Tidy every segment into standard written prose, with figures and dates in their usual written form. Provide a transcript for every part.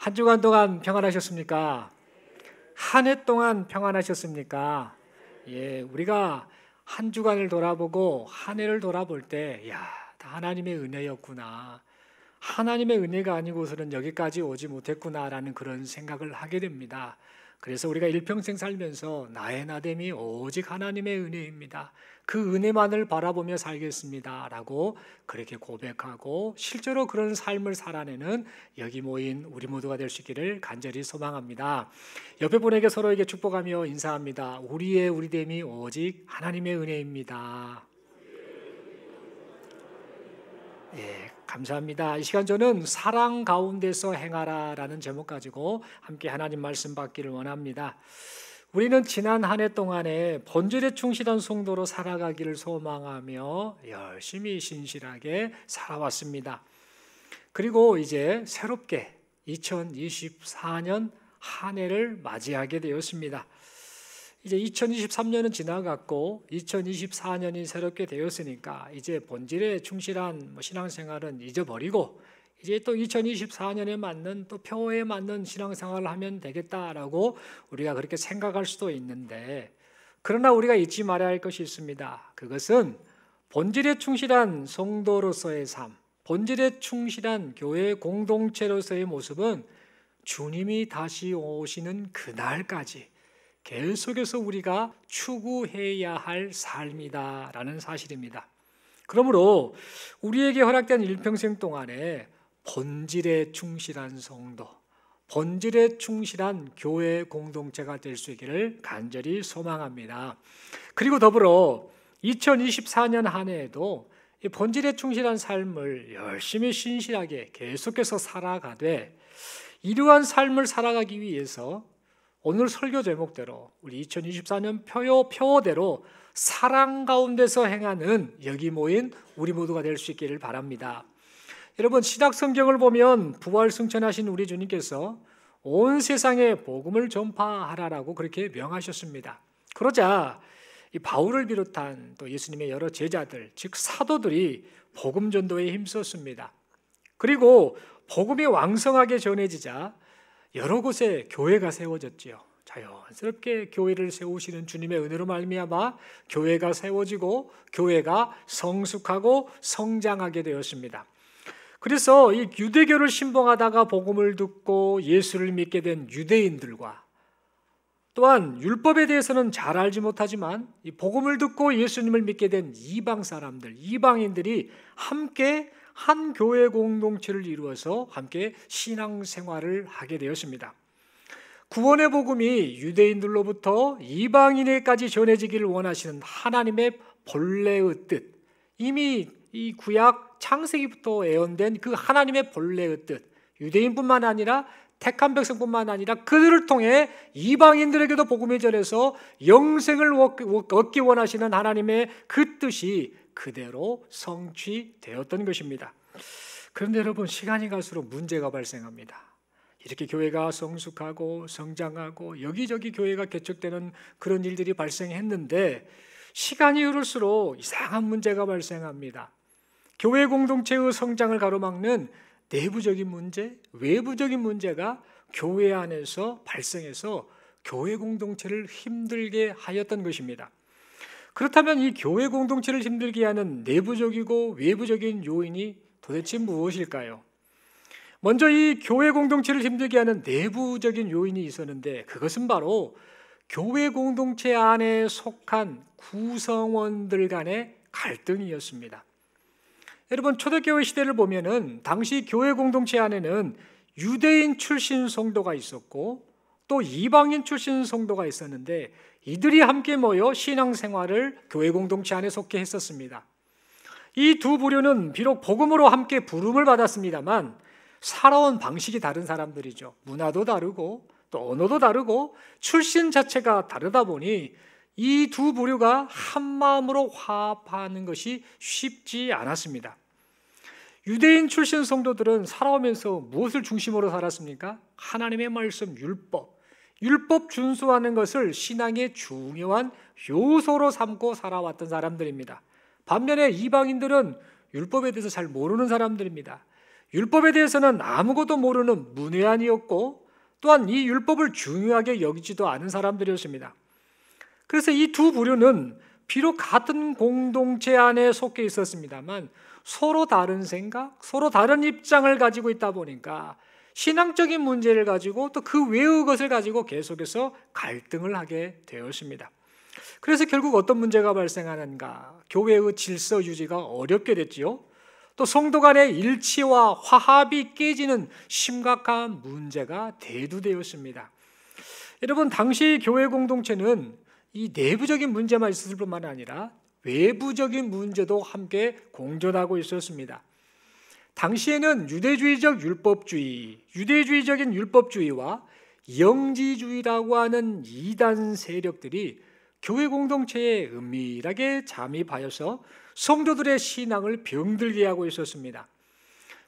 한 주간 동안 평안하셨습니까? 한 해 동안 평안하셨습니까? 예, 우리가 한 주간을 돌아보고 한 해를 돌아볼 때, 다 하나님의 은혜였구나. 하나님의 은혜가 아니고서는 여기까지 오지 못했구나라는 그런 생각을 하게 됩니다. 그래서 우리가 일평생 살면서 나의 나됨이 오직 하나님의 은혜입니다. 그 은혜만을 바라보며 살겠습니다 라고 그렇게 고백하고 실제로 그런 삶을 살아내는 여기 모인 우리 모두가 될 수 있기를 간절히 소망합니다. 옆에 분에게 서로에게 축복하며 인사합니다. 우리의 우리됨이 오직 하나님의 은혜입니다. 예, 감사합니다. 이 시간 저는 사랑 가운데서 행하라 라는 제목 가지고 함께 하나님 말씀 받기를 원합니다. 우리는 지난 한 해 동안에 본질에 충실한 성도로 살아가기를 소망하며 열심히 신실하게 살아왔습니다. 그리고 이제 새롭게 2024년 한 해를 맞이하게 되었습니다. 이제 2023년은 지나갔고 2024년이 새롭게 되었으니까 이제 본질에 충실한 신앙생활은 잊어버리고 이제 또 2024년에 맞는 또 표어에 맞는 신앙생활을 하면 되겠다라고 우리가 그렇게 생각할 수도 있는데, 그러나 우리가 잊지 말아야 할 것이 있습니다. 그것은 본질에 충실한 성도로서의 삶, 본질에 충실한 교회 공동체로서의 모습은 주님이 다시 오시는 그날까지 계속해서 우리가 추구해야 할 삶이다라는 사실입니다. 그러므로 우리에게 허락된 일평생 동안에 본질에 충실한 성도, 본질에 충실한 교회 공동체가 될 수 있기를 간절히 소망합니다. 그리고 더불어 2024년 한 해에도 이 본질에 충실한 삶을 열심히 신실하게 계속해서 살아가되, 이러한 삶을 살아가기 위해서 오늘 설교 제목대로 우리 2024년 표어대로 사랑 가운데서 행하는 여기 모인 우리 모두가 될 수 있기를 바랍니다. 여러분, 신약 성경을 보면 부활 승천하신 우리 주님께서 온 세상에 복음을 전파하라라고 그렇게 명하셨습니다. 그러자 이 바울을 비롯한 또 예수님의 여러 제자들, 즉 사도들이 복음 전도에 힘썼습니다. 그리고 복음이 왕성하게 전해지자 여러 곳에 교회가 세워졌지요. 자연스럽게 교회를 세우시는 주님의 은혜로 말미암아 교회가 세워지고 교회가 성숙하고 성장하게 되었습니다. 그래서 이 유대교를 신봉하다가 복음을 듣고 예수를 믿게 된 유대인들과, 또한 율법에 대해서는 잘 알지 못하지만 이 복음을 듣고 예수님을 믿게 된 이방 사람들, 이방인들이 함께 한 교회 공동체를 이루어서 함께 신앙생활을 하게 되었습니다. 구원의 복음이 유대인들로부터 이방인에까지 전해지기를 원하시는 하나님의 본래의 뜻, 이미 이 구약 창세기부터 예언된 그 하나님의 본래의 뜻, 유대인뿐만 아니라 택한 백성뿐만 아니라 그들을 통해 이방인들에게도 복음이 전해서 영생을 얻기 원하시는 하나님의 그 뜻이 그대로 성취되었던 것입니다. 그런데 여러분, 시간이 갈수록 문제가 발생합니다. 이렇게 교회가 성숙하고 성장하고 여기저기 교회가 개척되는 그런 일들이 발생했는데, 시간이 흐를수록 이상한 문제가 발생합니다. 교회 공동체의 성장을 가로막는 내부적인 문제, 외부적인 문제가 교회 안에서 발생해서 교회 공동체를 힘들게 하였던 것입니다. 그렇다면 이 교회 공동체를 힘들게 하는 내부적이고 외부적인 요인이 도대체 무엇일까요? 먼저 이 교회 공동체를 힘들게 하는 내부적인 요인이 있었는데, 그것은 바로 교회 공동체 안에 속한 구성원들 간의 갈등이었습니다. 여러분, 초대교회 시대를 보면은 당시 교회 공동체 안에는 유대인 출신 성도가 있었고 또 이방인 출신 성도가 있었는데, 이들이 함께 모여 신앙생활을 교회 공동체 안에 속해 했었습니다. 이 두 부류는 비록 복음으로 함께 부름을 받았습니다만 살아온 방식이 다른 사람들이죠. 문화도 다르고 또 언어도 다르고 출신 자체가 다르다 보니 이 두 부류가 한 마음으로 화합하는 것이 쉽지 않았습니다. 유대인 출신 성도들은 살아오면서 무엇을 중심으로 살았습니까? 하나님의 말씀, 율법 준수하는 것을 신앙의 중요한 요소로 삼고 살아왔던 사람들입니다. 반면에 이방인들은 율법에 대해서 잘 모르는 사람들입니다. 율법에 대해서는 아무것도 모르는 문외한이었고 또한 이 율법을 중요하게 여기지도 않은 사람들이었습니다. 그래서 이 두 부류는 비록 같은 공동체 안에 속해 있었습니다만 서로 다른 생각, 서로 다른 입장을 가지고 있다 보니까 신앙적인 문제를 가지고 또 그 외의 것을 가지고 계속해서 갈등을 하게 되었습니다. 그래서 결국 어떤 문제가 발생하는가? 교회의 질서 유지가 어렵게 됐지요. 또 성도 간의 일치와 화합이 깨지는 심각한 문제가 대두되었습니다. 여러분, 당시 교회 공동체는 이 내부적인 문제만 있었을 뿐만 아니라 외부적인 문제도 함께 공존하고 있었습니다. 당시에는 유대주의적 율법주의, 유대주의적인 율법주의와 영지주의라고 하는 이단 세력들이 교회 공동체에 은밀하게 잠입하여서 성도들의 신앙을 병들게 하고 있었습니다.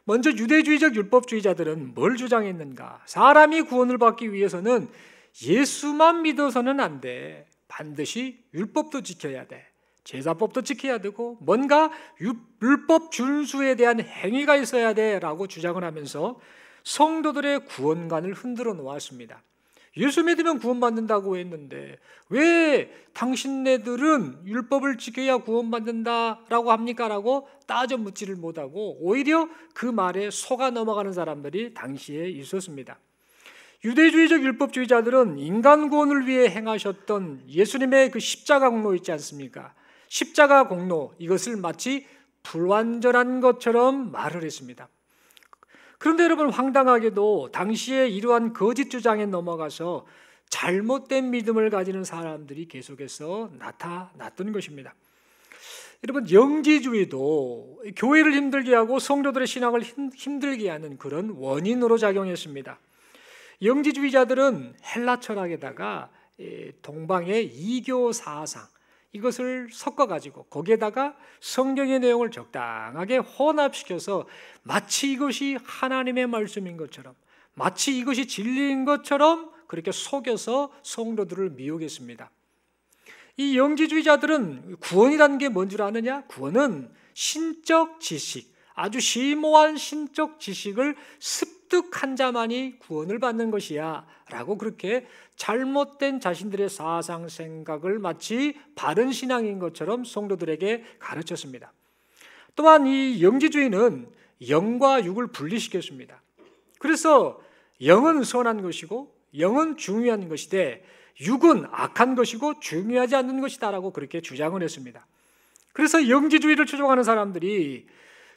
먼저 유대주의적 율법주의자들은 뭘 주장했는가? 사람이 구원을 받기 위해서는 예수만 믿어서는 안 돼. 반드시 율법도 지켜야 돼. 제사법도 지켜야 되고 뭔가 율법 준수에 대한 행위가 있어야 돼라고 주장을 하면서 성도들의 구원관을 흔들어 놓았습니다. 예수 믿으면 구원받는다고 했는데 왜 당신네들은 율법을 지켜야 구원받는다라고 합니까? 라고 따져 묻지를 못하고 오히려 그 말에 속아 넘어가는 사람들이 당시에 있었습니다. 유대주의적 율법주의자들은 인간 구원을 위해 행하셨던 예수님의 그 십자가 공로 있지 않습니까? 십자가 공로, 이것을 마치 불완전한 것처럼 말을 했습니다. 그런데 여러분, 황당하게도 당시에 이러한 거짓 주장에 넘어가서 잘못된 믿음을 가지는 사람들이 계속해서 나타났던 것입니다. 여러분, 영지주의도 교회를 힘들게 하고 성도들의 신앙을 힘들게 하는 그런 원인으로 작용했습니다. 영지주의자들은 헬라 철학에다가 동방의 이교 사상, 이것을 섞어가지고 거기에다가 성경의 내용을 적당하게 혼합시켜서 마치 이것이 하나님의 말씀인 것처럼, 마치 이것이 진리인 것처럼 그렇게 속여서 성도들을 미혹했습니다. 이 영지주의자들은 구원이라는 게 뭔 줄 아느냐? 구원은 신적 지식, 아주 심오한 신적 지식을 습득한 자만이 구원을 받는 것이야 라고 그렇게 잘못된 자신들의 사상 생각을 마치 바른 신앙인 것처럼 성도들에게 가르쳤습니다. 또한 이 영지주의는 영과 육을 분리시켰습니다. 그래서 영은 선한 것이고 영은 중요한 것이되 육은 악한 것이고 중요하지 않는 것이다 라고 그렇게 주장을 했습니다. 그래서 영지주의를 추종하는 사람들이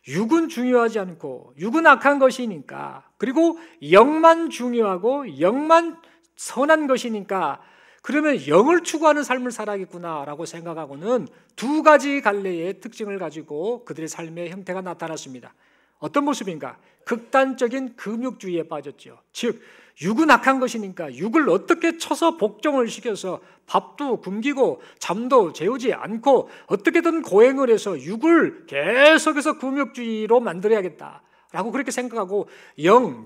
육은 중요하지 않고 육은 악한 것이니까, 그리고 영만 중요하고 영만 선한 것이니까 그러면 영을 추구하는 삶을 살아야겠구나라고 생각하고는 두 가지 갈래의 특징을 가지고 그들의 삶의 형태가 나타났습니다. 어떤 모습인가? 극단적인 금욕주의에 빠졌죠. 즉 육은 악한 것이니까 육을 어떻게 쳐서 복종을 시켜서 밥도 굶기고 잠도 재우지 않고 어떻게든 고행을 해서 육을 계속해서 금욕주의로 만들어야겠다라고 그렇게 생각하고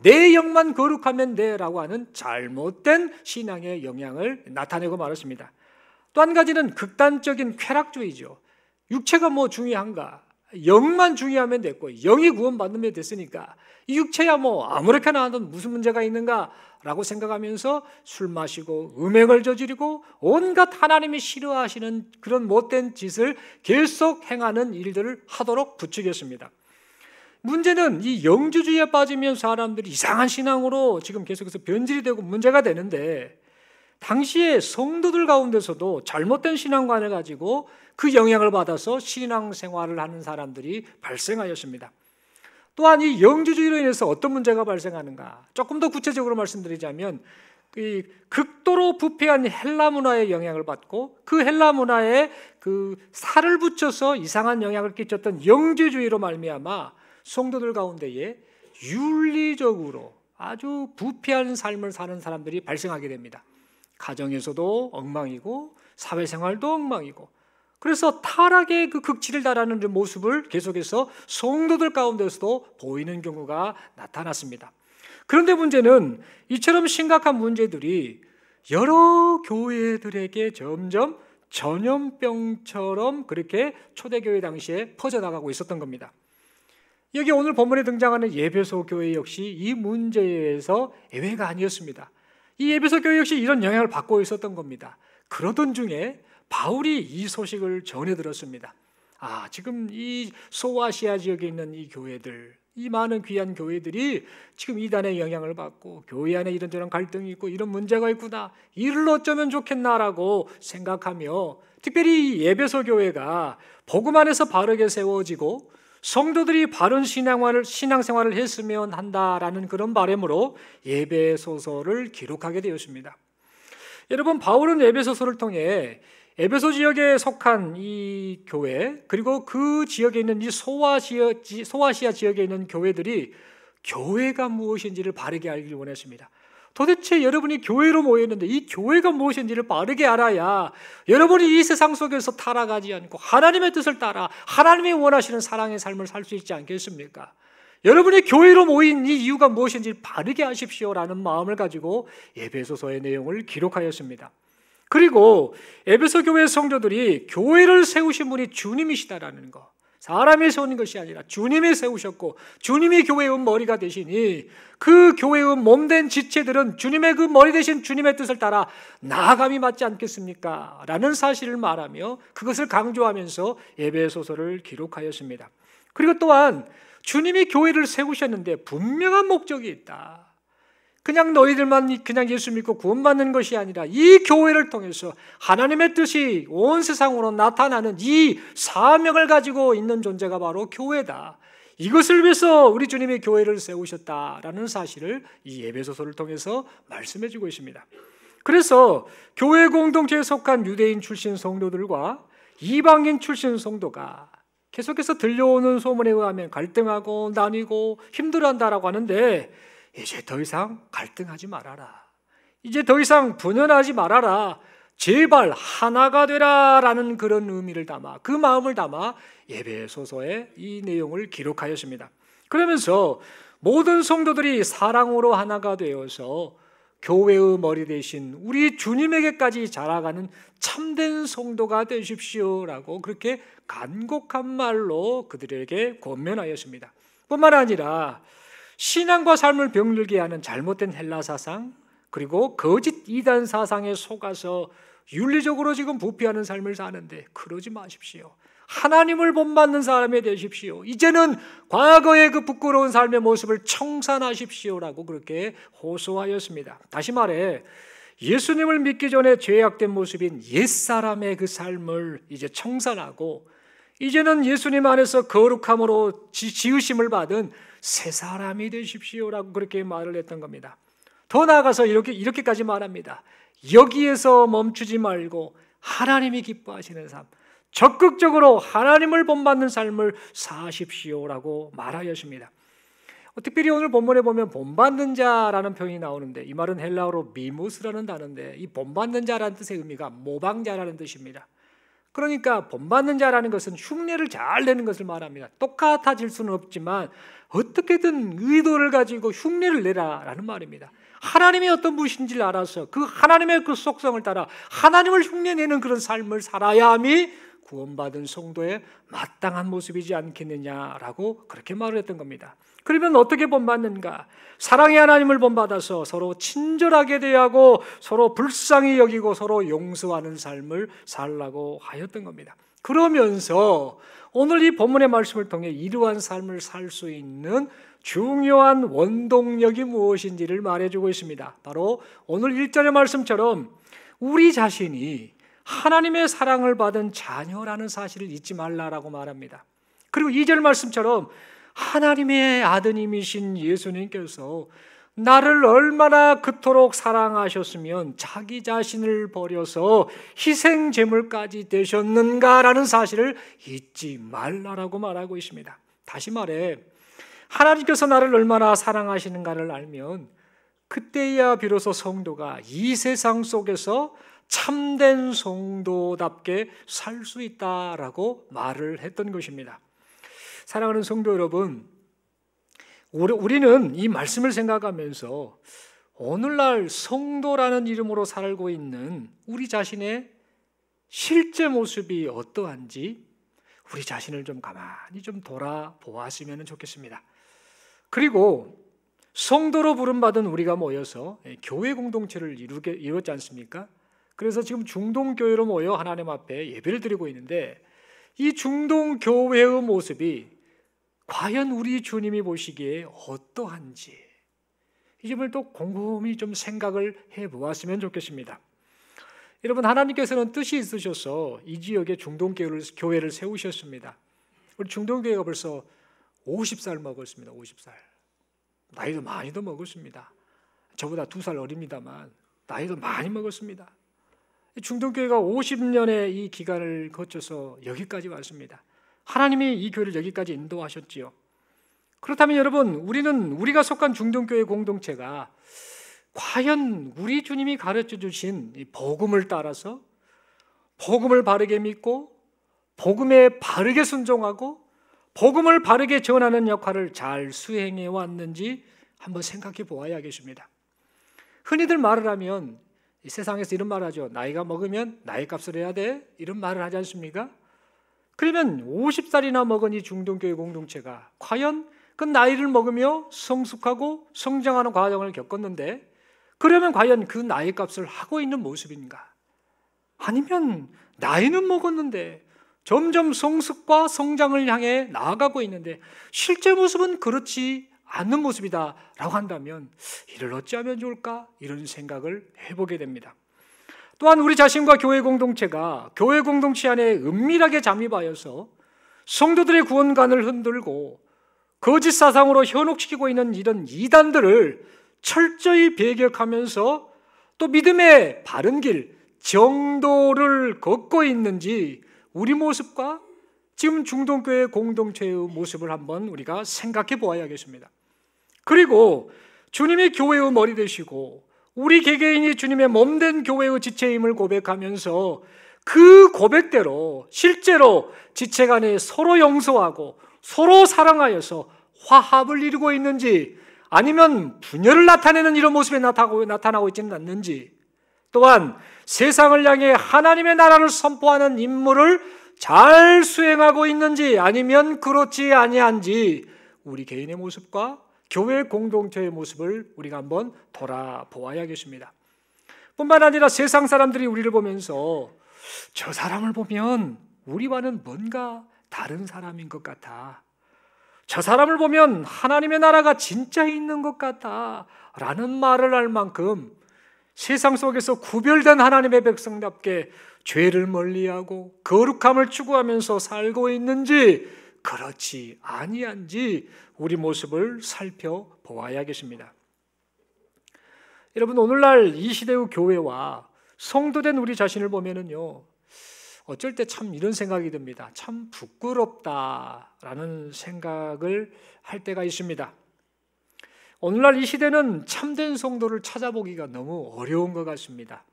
내 영만 거룩하면 돼라고 하는 잘못된 신앙의 영향을 나타내고 말았습니다. 또 한 가지는 극단적인 쾌락주의죠. 육체가 뭐 중요한가? 영만 중요하면 됐고 영이 구원받으면 됐으니까 이 육체야 뭐 아무렇게나 하든 무슨 문제가 있는가 라고 생각하면서 술 마시고 음행을 저지르고 온갖 하나님이 싫어하시는 그런 못된 짓을 계속 행하는 일들을 하도록 부추겼습니다. 문제는 이 영주주의에 빠지면 사람들이 이상한 신앙으로 지금 계속해서 변질이 되고 문제가 되는데, 당시에 성도들 가운데서도 잘못된 신앙관을 가지고 그 영향을 받아서 신앙생활을 하는 사람들이 발생하였습니다. 또한 이 영주주의로 인해서 어떤 문제가 발생하는가? 조금 더 구체적으로 말씀드리자면 이 극도로 부패한 헬라 문화의 영향을 받고 그 헬라 문화에 그 살을 붙여서 이상한 영향을 끼쳤던 영주주의로 말미암아 성도들 가운데에 윤리적으로 아주 부패한 삶을 사는 사람들이 발생하게 됩니다. 가정에서도 엉망이고 사회생활도 엉망이고, 그래서 타락의 그 극치를 달하는 모습을 계속해서 성도들 가운데서도 보이는 경우가 나타났습니다. 그런데 문제는 이처럼 심각한 문제들이 여러 교회들에게 점점 전염병처럼 그렇게 초대교회 당시에 퍼져나가고 있었던 겁니다. 여기 오늘 본문에 등장하는 에베소 교회 역시 이 문제에서 예외가 아니었습니다. 이 에베소 교회 역시 이런 영향을 받고 있었던 겁니다. 그러던 중에 바울이 이 소식을 전해 들었습니다. 지금 이 소아시아 지역에 있는 이 교회들, 이 많은 귀한 교회들이 지금 이단의 영향을 받고 교회 안에 이런저런 갈등이 있고 이런 문제가 있구나, 이를 어쩌면 좋겠나라고 생각하며, 특별히 이 에베소 교회가 복음 안에서 바르게 세워지고 성도들이 바른 신앙생활을 했으면 한다라는 그런 바람으로 에베소서를 기록하게 되었습니다. 여러분, 바울은 에베소서를 통해 에베소 지역에 속한 이 교회, 그리고 그 지역에 있는 이 소아시아 지역에 있는 교회들이 교회가 무엇인지를 바르게 알기를 원했습니다. 도대체 여러분이 교회로 모였는데 이 교회가 무엇인지를 바르게 알아야 여러분이 이 세상 속에서 타락하지 않고 하나님의 뜻을 따라 하나님이 원하시는 사랑의 삶을 살 수 있지 않겠습니까? 여러분이 교회로 모인 이 이유가 무엇인지 바르게 아십시오라는 마음을 가지고 에베소서의 내용을 기록하였습니다. 그리고 에베소 교회 성도들이 교회를 세우신 분이 주님이시다라는 거, 사람이 세우는 것이 아니라 주님이 세우셨고 주님이 교회의 머리가 되시니 그 교회의 몸된 지체들은 주님의 그 머리 되신 주님의 뜻을 따라 나아감이 맞지 않겠습니까? 라는 사실을 말하며 그것을 강조하면서 에베소서를 기록하였습니다. 그리고 또한 주님이 교회를 세우셨는데 분명한 목적이 있다. 그냥 너희들만 그냥 예수 믿고 구원받는 것이 아니라 이 교회를 통해서 하나님의 뜻이 온 세상으로 나타나는 이 사명을 가지고 있는 존재가 바로 교회다. 이것을 위해서 우리 주님이 교회를 세우셨다라는 사실을 이 에베소서를 통해서 말씀해 주고 있습니다. 그래서 교회 공동체에 속한 유대인 출신 성도들과 이방인 출신 성도가 계속해서 들려오는 소문에 의하면 갈등하고 나뉘고 힘들어한다라고 하는데, 이제 더 이상 갈등하지 말아라, 이제 더 이상 분열하지 말아라, 제발 하나가 되라라는 그런 의미를 담아, 그 마음을 담아 에베소서에 이 내용을 기록하였습니다. 그러면서 모든 성도들이 사랑으로 하나가 되어서 교회의 머리 대신 우리 주님에게까지 자라가는 참된 성도가 되십시오라고 그렇게 간곡한 말로 그들에게 권면하였습니다. 뿐만 아니라 신앙과 삶을 병들게 하는 잘못된 헬라 사상, 그리고 거짓 이단 사상에 속아서 윤리적으로 지금 부패하는 삶을 사는데 그러지 마십시오. 하나님을 본받는 사람이 되십시오. 이제는 과거의 그 부끄러운 삶의 모습을 청산하십시오라고 그렇게 호소하였습니다. 다시 말해 예수님을 믿기 전에 죄악된 모습인 옛사람의 그 삶을 이제 청산하고 이제는 예수님 안에서 거룩함으로 지으심을 받은 새 사람이 되십시오라고 그렇게 말을 했던 겁니다. 더 나아가서 이렇게까지 말합니다. 여기에서 멈추지 말고 하나님이 기뻐하시는 삶, 적극적으로 하나님을 본받는 삶을 사십시오라고 말하였습니다. 특별히 오늘 본문에 보면 본받는 자라는 표현이 나오는데, 이 말은 헬라어로 미무스라는 단어인데, 이 본받는 자라는 뜻의 의미가 모방자라는 뜻입니다. 그러니까 본받는 자라는 것은 흉내를 잘 내는 것을 말합니다. 똑같아질 수는 없지만 어떻게든 의도를 가지고 흉내를 내라라는 말입니다. 하나님이 어떤 분이신지를 알아서 그 하나님의 그 속성을 따라 하나님을 흉내내는 그런 삶을 살아야 함이 구원받은 성도의 마땅한 모습이지 않겠느냐라고 그렇게 말을 했던 겁니다. 그러면 어떻게 본받는가? 사랑의 하나님을 본받아서 서로 친절하게 대하고 서로 불쌍히 여기고 서로 용서하는 삶을 살라고 하였던 겁니다. 그러면서 오늘 이 본문의 말씀을 통해 이러한 삶을 살 수 있는 중요한 원동력이 무엇인지를 말해주고 있습니다. 바로 오늘 1절의 말씀처럼 우리 자신이 하나님의 사랑을 받은 자녀라는 사실을 잊지 말라라고 말합니다. 그리고 2절 말씀처럼 하나님의 아드님이신 예수님께서 나를 얼마나 그토록 사랑하셨으면 자기 자신을 버려서 희생 제물까지 되셨는가라는 사실을 잊지 말라라고 말하고 있습니다. 다시 말해 하나님께서 나를 얼마나 사랑하시는가를 알면 그때야 비로소 성도가 이 세상 속에서 참된 성도답게 살 수 있다라고 말을 했던 것입니다. 사랑하는 성도 여러분, 우리는 이 말씀을 생각하면서 오늘날 성도라는 이름으로 살고 있는 우리 자신의 실제 모습이 어떠한지, 우리 자신을 좀 가만히 좀 돌아보았으면 좋겠습니다. 그리고 성도로 부름받은 우리가 모여서 교회 공동체를 이루었지 않습니까? 그래서 지금 중동교회로 모여 하나님 앞에 예배를 드리고 있는데, 이 중동교회의 모습이 과연 우리 주님이 보시기에 어떠한지 이 점을 또 곰곰이 좀 생각을 해보았으면 좋겠습니다. 여러분, 하나님께서는 뜻이 있으셔서 이 지역에 중동교회를 세우셨습니다. 우리 중동교회가 벌써 50살 먹었습니다. 50살. 나이도 많이도 먹었습니다. 저보다 2살 어립니다만 나이도 많이 먹었습니다. 중동교회가 50년의 이 기간을 거쳐서 여기까지 왔습니다. 하나님이 이 교회를 여기까지 인도하셨지요. 그렇다면 여러분, 우리가 속한 중동교회 공동체가 과연 우리 주님이 가르쳐 주신 이 복음을 따라서 복음을 바르게 믿고 복음에 바르게 순종하고 복음을 바르게 전하는 역할을 잘 수행해 왔는지 한번 생각해 보아야겠습니다. 흔히들 말을 하면 이 세상에서 이런 말을 하죠. 나이가 먹으면 나이 값을 해야 돼, 이런 말을 하지 않습니까? 그러면 50살이나 먹은 이 중동교회 공동체가 과연 그 나이를 먹으며 성숙하고 성장하는 과정을 겪었는데, 그러면 과연 그 나이 값을 하고 있는 모습인가? 아니면 나이는 먹었는데 점점 성숙과 성장을 향해 나아가고 있는데 실제 모습은 그렇지 않는 모습이다라고 한다면 이를 어찌하면 좋을까? 이런 생각을 해보게 됩니다. 또한 우리 자신과 교회 공동체가 교회 공동체 안에 은밀하게 잠입하여서 성도들의 구원관을 흔들고 거짓 사상으로 현혹시키고 있는 이런 이단들을 철저히 배격하면서 또 믿음의 바른 길, 정도를 걷고 있는지 우리 모습과 지금 중동교회 공동체의 모습을 한번 우리가 생각해 보아야겠습니다. 그리고 주님이 교회의 머리 되시고 우리 개개인이 주님의 몸된 교회의 지체임을 고백하면서 그 고백대로 실제로 지체 간에 서로 용서하고 서로 사랑하여서 화합을 이루고 있는지, 아니면 분열을 나타내는 이런 모습이 나타나고 있지는 않는지, 또한 세상을 향해 하나님의 나라를 선포하는 임무를 잘 수행하고 있는지 아니면 그렇지 아니한지 우리 개인의 모습과 교회 공동체의 모습을 우리가 한번 돌아보아야겠습니다. 뿐만 아니라 세상 사람들이 우리를 보면서 저 사람을 보면 우리와는 뭔가 다른 사람인 것 같아, 저 사람을 보면 하나님의 나라가 진짜 있는 것 같아 라는 말을 할 만큼 세상 속에서 구별된 하나님의 백성답게 죄를 멀리하고 거룩함을 추구하면서 살고 있는지 그렇지 아니한지 우리 모습을 살펴보아야겠습니다. 여러분, 오늘날 이 시대의 교회와 성도된 우리 자신을 보면은요, 어쩔 때 참 이런 생각이 듭니다. 참 부끄럽다라는 생각을 할 때가 있습니다. 오늘날 이 시대는 참된 성도를 찾아보기가 너무 어려운 것 같습니다.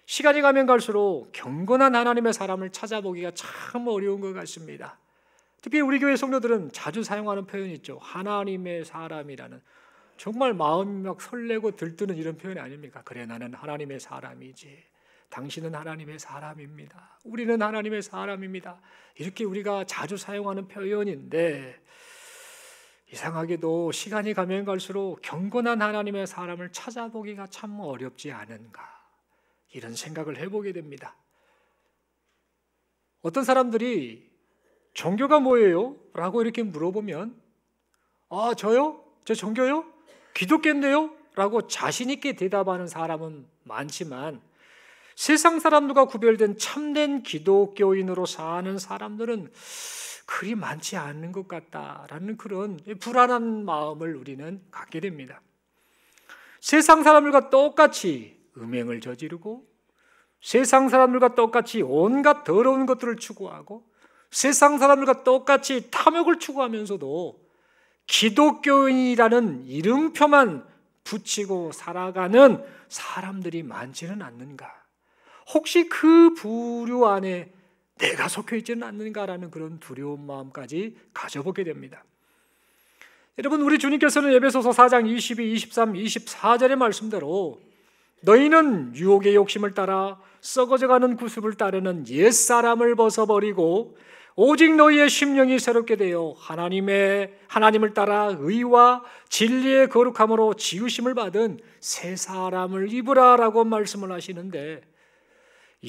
시간이 가면 갈수록 경건한 하나님의 사람을 찾아보기가 참 어려운 것 같습니다. 특히 우리 교회 성도들은 자주 사용하는 표현이 있죠. 하나님의 사람이라는, 정말 마음이 막 설레고 들뜨는 이런 표현이 아닙니까? 그래, 나는 하나님의 사람이지, 당신은 하나님의 사람입니다, 우리는 하나님의 사람입니다, 이렇게 우리가 자주 사용하는 표현인데, 이상하게도 시간이 가면 갈수록 경건한 하나님의 사람을 찾아보기가 참 어렵지 않은가, 이런 생각을 해보게 됩니다. 어떤 사람들이 종교가 뭐예요? 라고 이렇게 물어보면 저요? 저 종교요? 기독교인데요? 라고 자신 있게 대답하는 사람은 많지만 세상 사람들과 구별된 참된 기독교인으로 사는 사람들은 그리 많지 않은 것 같다라는 그런 불안한 마음을 우리는 갖게 됩니다. 세상 사람들과 똑같이 음행을 저지르고 세상 사람들과 똑같이 온갖 더러운 것들을 추구하고 세상 사람들과 똑같이 탐욕을 추구하면서도 기독교인이라는 이름표만 붙이고 살아가는 사람들이 많지는 않는가? 혹시 그 부류 안에 내가 속해 있지는 않는가라는 그런 두려운 마음까지 가져보게 됩니다. 여러분, 우리 주님께서는 에베소서 4장 22, 23, 24절의 말씀대로 너희는 유혹의 욕심을 따라 썩어져가는 구습을 따르는 옛사람을 벗어버리고 오직 너희의 심령이 새롭게 되어 하나님을 따라 의와 진리의 거룩함으로 지으심을 받은 새 사람을 입으라라고 말씀을 하시는데,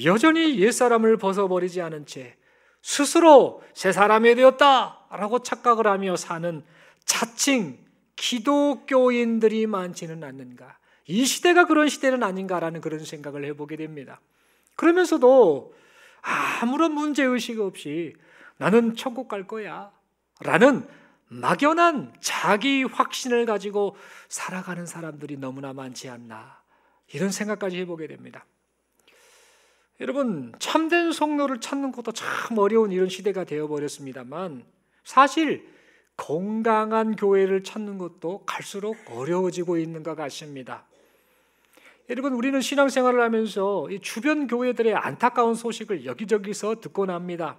여전히 옛사람을 벗어버리지 않은 채 스스로 새 사람이 되었다라고 착각을 하며 사는 자칭 기독교인들이 많지는 않는가? 이 시대가 그런 시대는 아닌가라는 그런 생각을 해보게 됩니다. 그러면서도 아무런 문제의식 없이 나는 천국 갈 거야 라는 막연한 자기 확신을 가지고 살아가는 사람들이 너무나 많지 않나, 이런 생각까지 해보게 됩니다. 여러분, 참된 성도를 찾는 것도 참 어려운 이런 시대가 되어버렸습니다만, 사실 건강한 교회를 찾는 것도 갈수록 어려워지고 있는 것 같습니다. 여러분, 우리는 신앙생활을 하면서 이 주변 교회들의 안타까운 소식을 여기저기서 듣곤 합니다.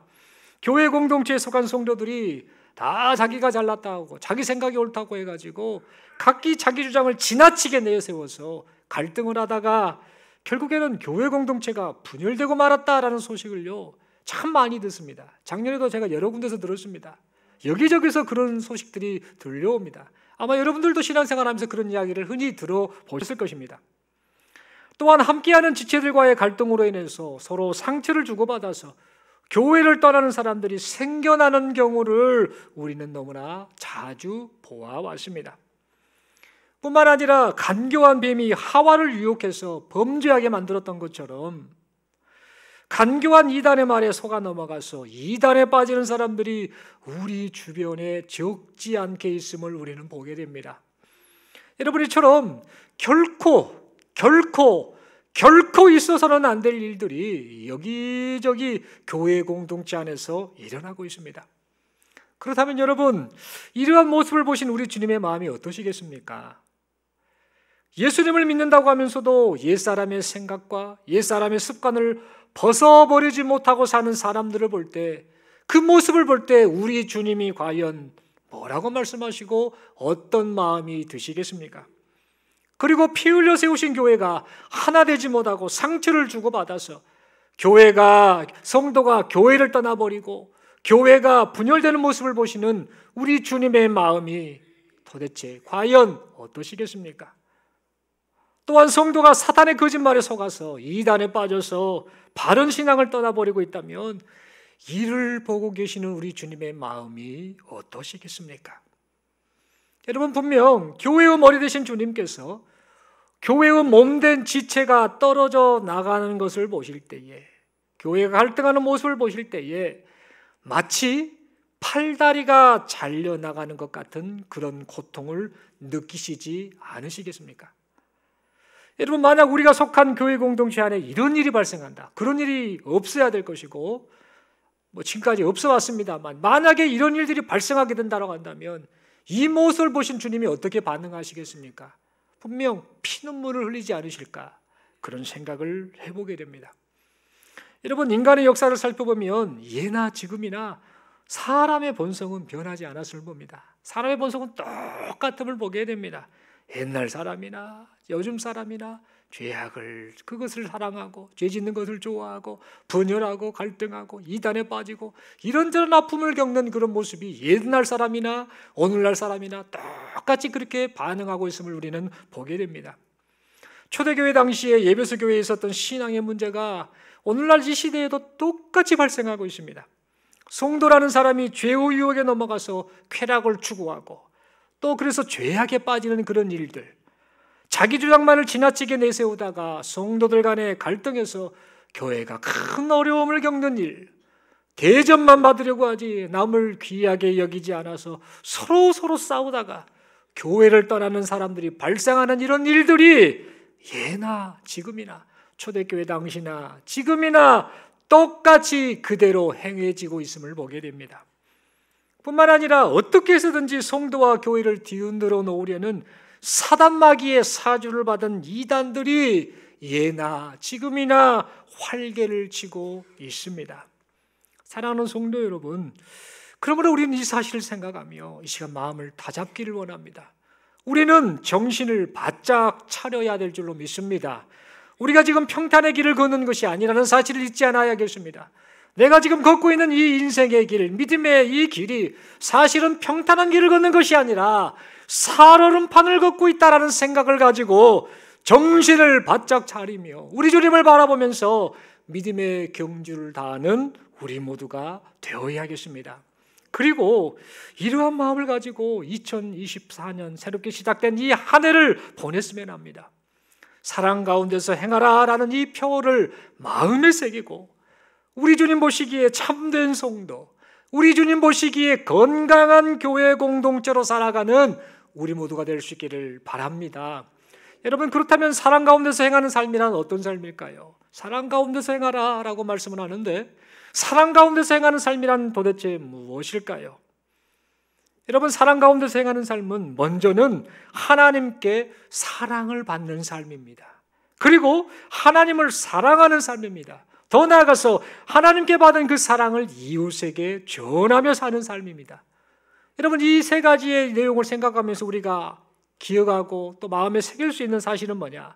교회 공동체에 속한 성도들이 다 자기가 잘났다고, 자기 생각이 옳다고 해가지고 각기 자기 주장을 지나치게 내세워서 갈등을 하다가 결국에는 교회 공동체가 분열되고 말았다라는 소식을요 참 많이 듣습니다. 작년에도 제가 여러 군데서 들었습니다. 여기저기서 그런 소식들이 들려옵니다. 아마 여러분들도 신앙생활하면서 그런 이야기를 흔히 들어보셨을 것입니다. 또한 함께하는 지체들과의 갈등으로 인해서 서로 상처를 주고받아서 교회를 떠나는 사람들이 생겨나는 경우를 우리는 너무나 자주 보아왔습니다. 뿐만 아니라 간교한 뱀이 하와를 유혹해서 범죄하게 만들었던 것처럼 간교한 이단의 말에 속아 넘어가서 이단에 빠지는 사람들이 우리 주변에 적지 않게 있음을 우리는 보게 됩니다. 여러분, 이처럼 결코 있어서는 안 될 일들이 여기저기 교회 공동체 안에서 일어나고 있습니다. 그렇다면 여러분, 이러한 모습을 보신 우리 주님의 마음이 어떠시겠습니까? 예수님을 믿는다고 하면서도 옛사람의 생각과 옛사람의 습관을 벗어버리지 못하고 사는 사람들을 볼 때, 그 모습을 볼 때 우리 주님이 과연 뭐라고 말씀하시고 어떤 마음이 드시겠습니까? 그리고 피 흘려 세우신 교회가 하나 되지 못하고 상처를 주고받아서 성도가 교회를 떠나버리고 교회가 분열되는 모습을 보시는 우리 주님의 마음이 도대체 과연 어떠시겠습니까? 또한 성도가 사탄의 거짓말에 속아서 이단에 빠져서 바른 신앙을 떠나버리고 있다면 이를 보고 계시는 우리 주님의 마음이 어떠시겠습니까? 여러분, 분명 교회의 머리 되신 주님께서 교회의 몸된 지체가 떨어져 나가는 것을 보실 때에, 교회가 갈등하는 모습을 보실 때에 마치 팔다리가 잘려나가는 것 같은 그런 고통을 느끼시지 않으시겠습니까? 여러분, 만약 우리가 속한 교회 공동체 안에 이런 일이 발생한다, 그런 일이 없어야 될 것이고 지금까지 없어 왔습니다만, 만약에 이런 일들이 발생하게 된다고 한다면 이 모습을 보신 주님이 어떻게 반응하시겠습니까? 분명 피눈물을 흘리지 않으실까, 그런 생각을 해보게 됩니다. 여러분, 인간의 역사를 살펴보면 예나 지금이나 사람의 본성은 변하지 않았을 봅니다. 사람의 본성은 똑같음을 보게 됩니다. 옛날 사람이나 요즘 사람이나 그것을 사랑하고 죄 짓는 것을 좋아하고 분열하고 갈등하고 이단에 빠지고 이런저런 아픔을 겪는 그런 모습이 옛날 사람이나 오늘날 사람이나 똑같이 그렇게 반응하고 있음을 우리는 보게 됩니다. 초대교회 당시에 예배소 교회에 있었던 신앙의 문제가 오늘날 이 시대에도 똑같이 발생하고 있습니다. 성도라는 사람이 죄의 유혹에 넘어가서 쾌락을 추구하고 또 그래서 죄악에 빠지는 그런 일들, 자기 주장만을 지나치게 내세우다가 성도들 간의 갈등에서 교회가 큰 어려움을 겪는 일, 대접만 받으려고 하지 남을 귀하게 여기지 않아서 서로 싸우다가 교회를 떠나는 사람들이 발생하는 이런 일들이 예나 지금이나 초대교회 당시나 지금이나 똑같이 그대로 행해지고 있음을 보게 됩니다. 뿐만 아니라 어떻게 해서든지 성도와 교회를 뒤흔들어 놓으려는 사단마귀의 사주를 받은 이단들이 예나 지금이나 활개를 치고 있습니다. 사랑하는 성도 여러분, 그러므로 우리는 이 사실을 생각하며 이 시간 마음을 다잡기를 원합니다. 우리는 정신을 바짝 차려야 될 줄로 믿습니다. 우리가 지금 평탄의 길을 걷는 것이 아니라는 사실을 잊지 않아야겠습니다. 내가 지금 걷고 있는 이 인생의 길, 믿음의 이 길이 사실은 평탄한 길을 걷는 것이 아니라 살얼음판을 걷고 있다라는 생각을 가지고 정신을 바짝 차리며 우리 주님을 바라보면서 믿음의 경주를 다하는 우리 모두가 되어야겠습니다. 그리고 이러한 마음을 가지고 2024년 새롭게 시작된 이 한 해를 보냈으면 합니다. 사랑 가운데서 행하라 라는 이 표어를 마음에 새기고 우리 주님 보시기에 참된 성도, 우리 주님 보시기에 건강한 교회 공동체로 살아가는 우리 모두가 될 수 있기를 바랍니다. 여러분, 그렇다면 사랑 가운데서 행하는 삶이란 어떤 삶일까요? 사랑 가운데서 행하라 라고 말씀을 하는데 사랑 가운데서 행하는 삶이란 도대체 무엇일까요? 여러분, 사랑 가운데서 행하는 삶은 먼저는 하나님께 사랑을 받는 삶입니다. 그리고 하나님을 사랑하는 삶입니다. 더 나아가서 하나님께 받은 그 사랑을 이웃에게 전하며 사는 삶입니다. 여러분, 이 세 가지의 내용을 생각하면서 우리가 기억하고 또 마음에 새길 수 있는 사실은 뭐냐?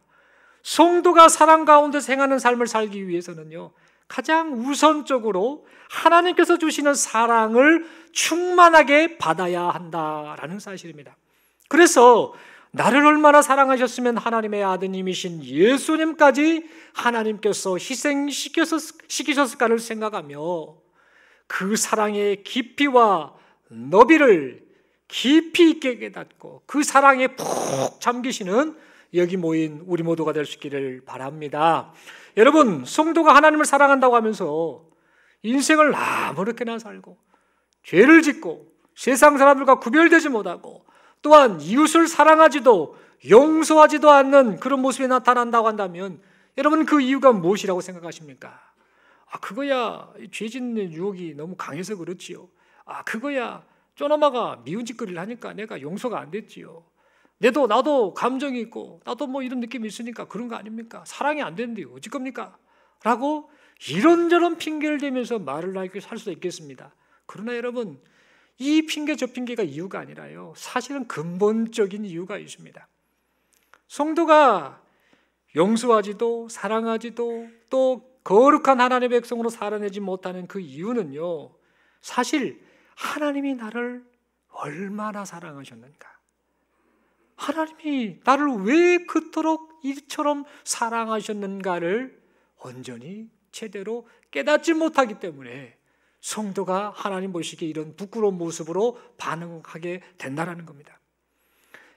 성도가 사랑 가운데서 행하는 삶을 살기 위해서는요, 가장 우선적으로 하나님께서 주시는 사랑을 충만하게 받아야 한다라는 사실입니다. 그래서 나를 얼마나 사랑하셨으면 하나님의 아드님이신 예수님까지 하나님께서 희생시키셨을까를 생각하며 그 사랑의 깊이와 너비를 깊이 있게 깨닫고 그 사랑에 푹 잠기시는 여기 모인 우리 모두가 될 수 있기를 바랍니다. 여러분, 성도가 하나님을 사랑한다고 하면서 인생을 아무렇게나 살고 죄를 짓고 세상 사람들과 구별되지 못하고 또한 이웃을 사랑하지도 용서하지도 않는 그런 모습이 나타난다고 한다면 여러분, 그 이유가 무엇이라고 생각하십니까? 그거야 죄 짓는 유혹이 너무 강해서 그렇지요. 그거야 쪼나마가 미운 짓거리를 하니까 내가 용서가 안 됐지요. 나도 감정이 있고 나도 뭐 이런 느낌이 있으니까 그런 거 아닙니까? 사랑이 안 되는데요 어찌 겁니까? 라고 이런저런 핑계를 대면서 말을 하게 살 수도 있겠습니다. 그러나 여러분, 이 핑계 저 핑계가 이유가 아니라요, 사실은 근본적인 이유가 있습니다. 성도가 용서하지도 사랑하지도 또 거룩한 하나님의 백성으로 살아내지 못하는 그 이유는요, 사실 하나님이 나를 얼마나 사랑하셨는가, 하나님이 나를 왜 그토록 이처럼 사랑하셨는가를 온전히 제대로 깨닫지 못하기 때문에 성도가 하나님 보시기에 이런 부끄러운 모습으로 반응하게 된다는 겁니다.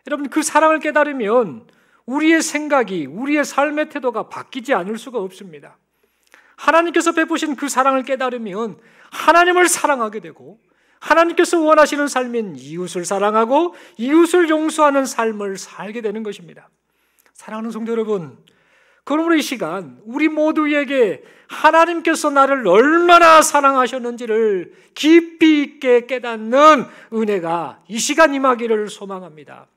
여러분, 그 사랑을 깨달으면 우리의 생각이, 우리의 삶의 태도가 바뀌지 않을 수가 없습니다. 하나님께서 베푸신 그 사랑을 깨달으면 하나님을 사랑하게 되고 하나님께서 원하시는 삶인 이웃을 사랑하고 이웃을 용서하는 삶을 살게 되는 것입니다. 사랑하는 성도 여러분, 그러므로 이 시간 우리 모두에게 하나님께서 나를 얼마나 사랑하셨는지를 깊이 있게 깨닫는 은혜가 이 시간 임하기를 소망합니다.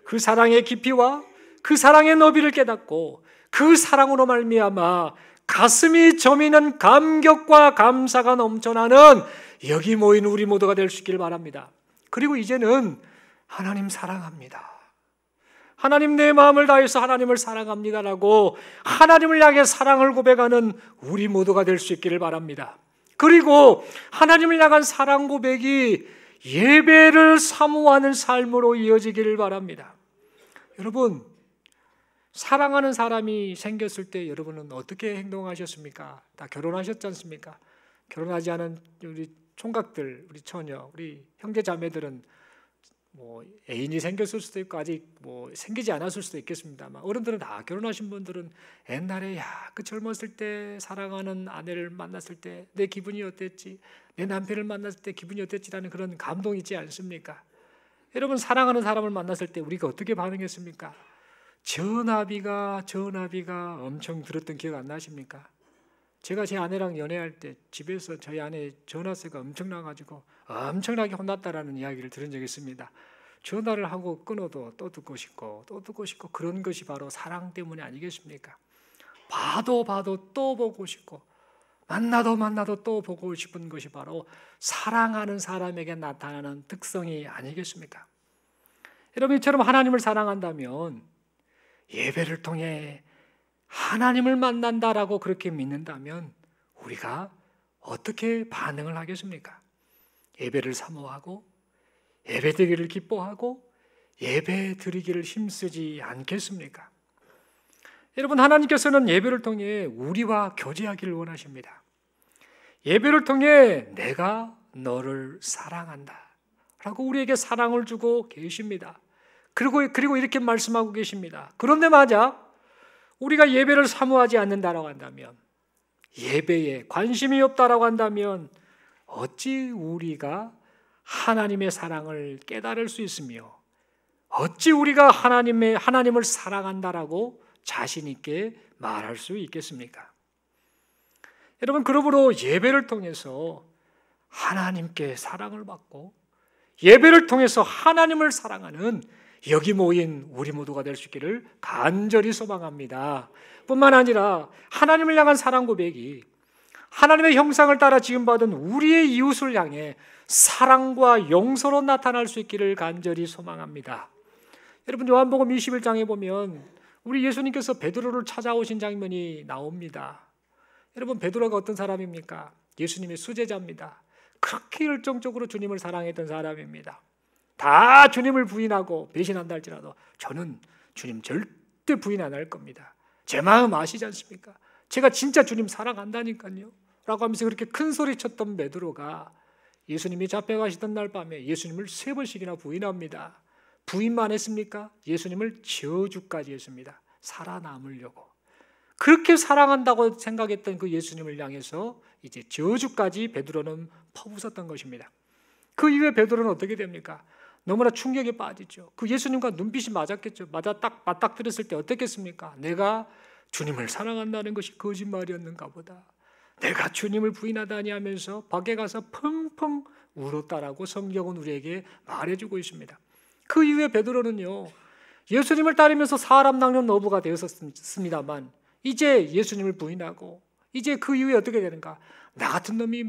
그 사랑의 깊이와 그 사랑의 너비를 깨닫고 그 사랑으로 말미암아 가슴이 저미는 감격과 감사가 넘쳐나는 여기 모인 우리 모두가 될 수 있기를 바랍니다. 그리고 이제는 하나님 사랑합니다, 하나님 내 마음을 다해서 하나님을 사랑합니다라고 하나님을 향해 사랑을 고백하는 우리 모두가 될 수 있기를 바랍니다. 그리고 하나님을 향한 사랑 고백이 예배를 사모하는 삶으로 이어지기를 바랍니다. 여러분, 사랑하는 사람이 생겼을 때 여러분은 어떻게 행동하셨습니까? 다 결혼하셨지 않습니까? 결혼하지 않은 우리 총각들, 우리 처녀, 우리 형제 자매들은 뭐 애인이 생겼을 수도 있고 아직 뭐 생기지 않았을 수도 있겠습니다만, 어른들은 다 결혼하신 분들은 옛날에 그 젊었을 때 사랑하는 아내를 만났을 때 내 기분이 어땠지, 내 남편을 만났을 때 기분이 어땠지라는 그런 감동이 있지 않습니까? 여러분, 사랑하는 사람을 만났을 때 우리가 어떻게 반응했습니까? 전화비가 엄청 들었던 기억 안 나십니까? 제가 제 아내랑 연애할 때 집에서 저희 아내 전화세가 엄청나가지고 엄청나게 혼났다라는 이야기를 들은 적이 있습니다. 전화를 하고 끊어도 또 듣고 싶고 또 듣고 싶고, 그런 것이 바로 사랑 때문이 아니겠습니까? 봐도 또 보고 싶고 만나도 또 보고 싶은 것이 바로 사랑하는 사람에게 나타나는 특성이 아니겠습니까? 여러분, 이처럼 하나님을 사랑한다면 예배를 통해 하나님을 만난다라고 그렇게 믿는다면 우리가 어떻게 반응을 하겠습니까? 예배를 사모하고 예배 드리기를 기뻐하고 예배 드리기를 힘쓰지 않겠습니까? 여러분, 하나님께서는 예배를 통해 우리와 교제하기를 원하십니다. 예배를 통해 내가 너를 사랑한다 라고 우리에게 사랑을 주고 계십니다. 그리고 이렇게 말씀하고 계십니다. 그런데 만약 우리가 예배를 사모하지 않는다라고 한다면, 예배에 관심이 없다라고 한다면 어찌 우리가 하나님의 사랑을 깨달을 수 있으며 어찌 우리가 하나님을 사랑한다라고 자신 있게 말할 수 있겠습니까? 여러분, 그러므로 예배를 통해서 하나님께 사랑을 받고 예배를 통해서 하나님을 사랑하는 여기 모인 우리 모두가 될 수 있기를 간절히 소망합니다. 뿐만 아니라 하나님을 향한 사랑 고백이 하나님의 형상을 따라 지음받은 우리의 이웃을 향해 사랑과 용서로 나타날 수 있기를 간절히 소망합니다. 여러분, 요한복음 21장에 보면 우리 예수님께서 베드로를 찾아오신 장면이 나옵니다. 여러분, 베드로가 어떤 사람입니까? 예수님의 수제자입니다. 그렇게 열정적으로 주님을 사랑했던 사람입니다. 다 주님을 부인하고 배신한다 할지라도 저는 주님 절대 부인 안 할 겁니다. 제 마음 아시지 않습니까? 제가 진짜 주님 사랑한다니까요 라고 하면서 그렇게 큰 소리 쳤던 베드로가 예수님이 잡혀가시던 날 밤에 예수님을 3번씩이나 부인합니다. 부인만 했습니까? 예수님을 저주까지 했습니다. 살아남으려고. 그렇게 사랑한다고 생각했던 그 예수님을 향해서 이제 저주까지 베드로는 퍼붓었던 것입니다. 그 이후에 베드로는 어떻게 됩니까? 너무나 충격에 빠지죠. 그 예수님과 눈빛이 맞았겠죠. 맞닥뜨렸을 때 어떻겠습니까? 내가 주님을 사랑한다는 것이 거짓말이었는가 보다. 내가 주님을 부인하다니 하면서 밖에 가서 펑펑 울었다라고 성경은 우리에게 말해주고 있습니다. 그 이후에 베드로는요, 예수님을 따르면서 사람 낚는 어부가 되었습니다만 이제 예수님을 부인하고 이제 그 이후에 어떻게 되는가? 나 같은 놈이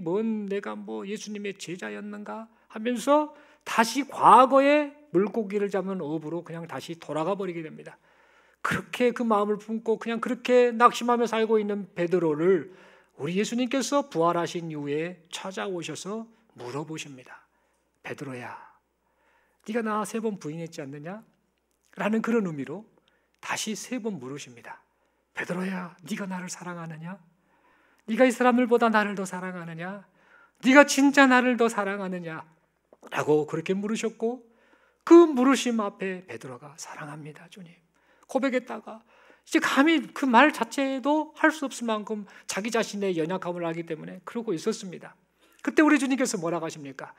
내가 예수님의 제자였는가 하면서 다시 과거의 물고기를 잡는 어부로 그냥 다시 돌아가 버리게 됩니다. 그렇게 그 마음을 품고 그냥 그렇게 낙심하며 살고 있는 베드로를 우리 예수님께서 부활하신 이후에 찾아오셔서 물어보십니다. 베드로야, 네가 나 3번 부인했지 않느냐? 라는 그런 의미로 다시 3번 물으십니다. 베드로야, 네가 나를 사랑하느냐? 네가 이 사람들보다 나를 더 사랑하느냐? 네가 진짜 나를 더 사랑하느냐? 라고 그렇게 물으셨고 그 물으심 앞에 베드로가 사랑합니다 주님 고백했다가 이제 감히 그 말 자체도 할 수 없을 만큼 자기 자신의 연약함을 알기 때문에 그러고 있었습니다. 그때 우리 주님께서 뭐라고 하십니까?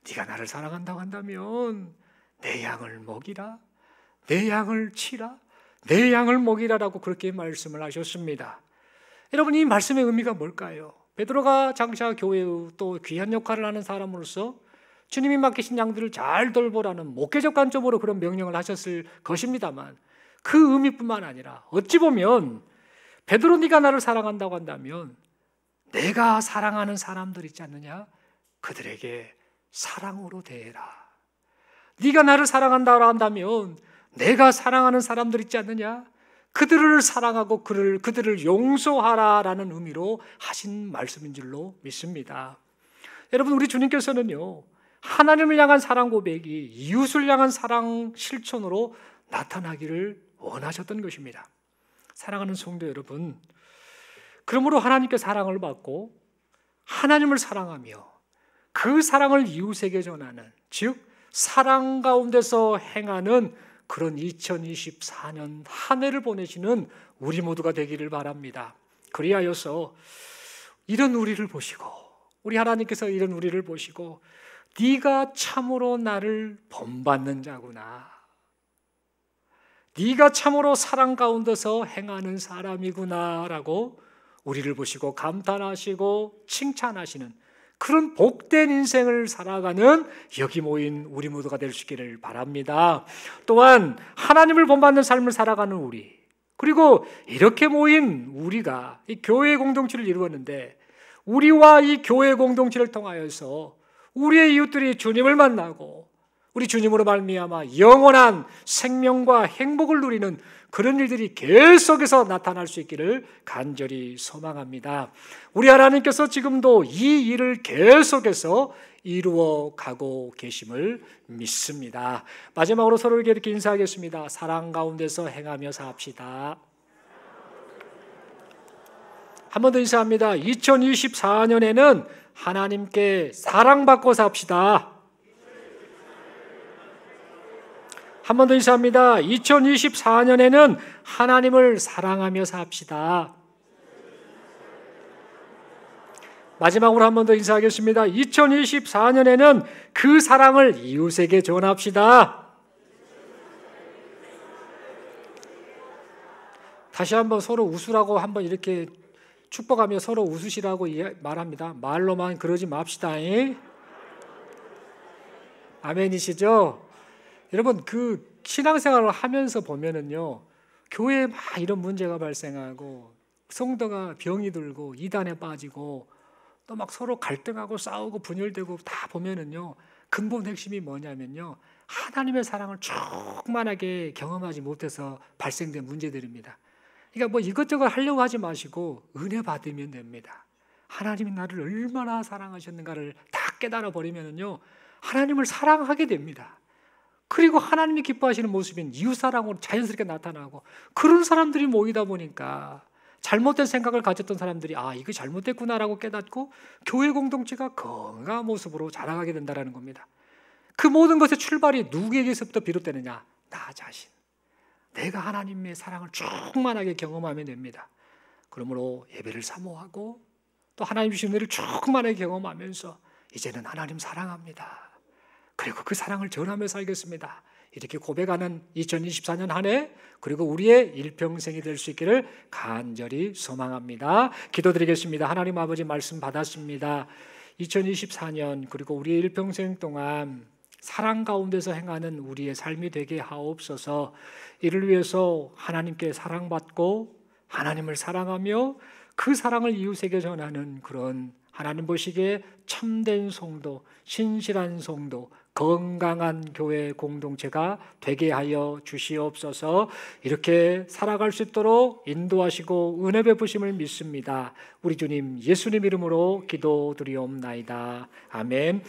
네가 나를 사랑한다고 한다면 내 양을 먹이라, 내 양을 치라, 내 양을 먹이라라고 그렇게 말씀을 하셨습니다. 여러분, 이 말씀의 의미가 뭘까요? 베드로가 장차 교회의 또 귀한 역할을 하는 사람으로서 주님이 맡기신 양들을 잘 돌보라는 목회적 관점으로 그런 명령을 하셨을 것입니다만 그 의미뿐만 아니라 어찌 보면 베드로, 네가 나를 사랑한다고 한다면 내가 사랑하는 사람들 있지 않느냐? 그들에게 사랑으로 대해라. 네가 나를 사랑한다고 한다면 내가 사랑하는 사람들 있지 않느냐? 그들을 사랑하고 그들을 용서하라라는 의미로 하신 말씀인 줄로 믿습니다. 여러분, 우리 주님께서는요, 하나님을 향한 사랑 고백이 이웃을 향한 사랑 실천으로 나타나기를 원하셨던 것입니다. 사랑하는 성도 여러분, 그러므로 하나님께 사랑을 받고 하나님을 사랑하며 그 사랑을 이웃에게 전하는, 즉 사랑 가운데서 행하는 그런 2024년 한 해를 보내시는 우리 모두가 되기를 바랍니다. 그리하여서 이런 우리를 보시고, 우리 하나님께서 이런 우리를 보시고 네가 참으로 나를 본받는 자구나, 네가 참으로 사랑 가운데서 행하는 사람이구나 라고 우리를 보시고 감탄하시고 칭찬하시는 그런 복된 인생을 살아가는 여기 모인 우리 모두가 될 수 있기를 바랍니다. 또한 하나님을 본받는 삶을 살아가는 우리, 그리고 이렇게 모인 우리가 이 교회 공동체를 이루었는데 우리와 이 교회 공동체를 통하여서 우리의 이웃들이 주님을 만나고 우리 주님으로 말미암아 영원한 생명과 행복을 누리는 그런 일들이 계속해서 나타날 수 있기를 간절히 소망합니다. 우리 하나님께서 지금도 이 일을 계속해서 이루어 가고 계심을 믿습니다. 마지막으로 서로에게 이렇게 인사하겠습니다. 사랑 가운데서 행하며 삽시다. 한 번 더 인사합니다. 2024년에는 하나님께 사랑받고 삽시다. 한 번 더 인사합니다. 2024년에는 하나님을 사랑하며 삽시다. 마지막으로 한 번 더 인사하겠습니다. 2024년에는 그 사랑을 이웃에게 전합시다. 다시 한번 서로 웃으라고 한번 이렇게 축복하며 서로 웃으시라고 말합니다. 말로만 그러지 맙시다. 아멘이시죠? 여러분, 그 신앙생활을 하면서 보면은요, 교회에 막 이런 문제가 발생하고 성도가 병이 들고 이단에 빠지고 또 막 서로 갈등하고 싸우고 분열되고 다 보면은요, 근본 핵심이 뭐냐면요, 하나님의 사랑을 충만하게 경험하지 못해서 발생된 문제들입니다. 그러니까 뭐 이것저것 하려고 하지 마시고 은혜 받으면 됩니다. 하나님이 나를 얼마나 사랑하셨는가를 다 깨달아 버리면은요, 하나님을 사랑하게 됩니다. 그리고 하나님이 기뻐하시는 모습인 이웃사랑으로 자연스럽게 나타나고, 그런 사람들이 모이다 보니까 잘못된 생각을 가졌던 사람들이 이거 잘못됐구나라고 깨닫고 교회 공동체가 건강한 모습으로 자라가게 된다는 겁니다. 그 모든 것의 출발이 누구에게서부터 비롯되느냐? 나 자신. 내가 하나님의 사랑을 충만하게 경험하면 됩니다. 그러므로 예배를 사모하고 또 하나님 주신 은혜를 충만하게 경험하면서 이제는 하나님 사랑합니다. 그리고 그 사랑을 전하며 살겠습니다. 이렇게 고백하는 2024년 한 해, 그리고 우리의 일평생이 될 수 있기를 간절히 소망합니다. 기도드리겠습니다. 하나님 아버지 말씀 받았습니다. 2024년 그리고 우리의 일평생 동안 사랑 가운데서 행하는 우리의 삶이 되게 하옵소서. 이를 위해서 하나님께 사랑받고 하나님을 사랑하며 그 사랑을 이웃에게 전하는 그런 하나님 보시기에 참된 성도, 신실한 성도, 건강한 교회 공동체가 되게 하여 주시옵소서. 이렇게 살아갈 수 있도록 인도하시고 은혜 베푸심을 믿습니다. 우리 주님 예수님 이름으로 기도드리옵나이다. 아멘.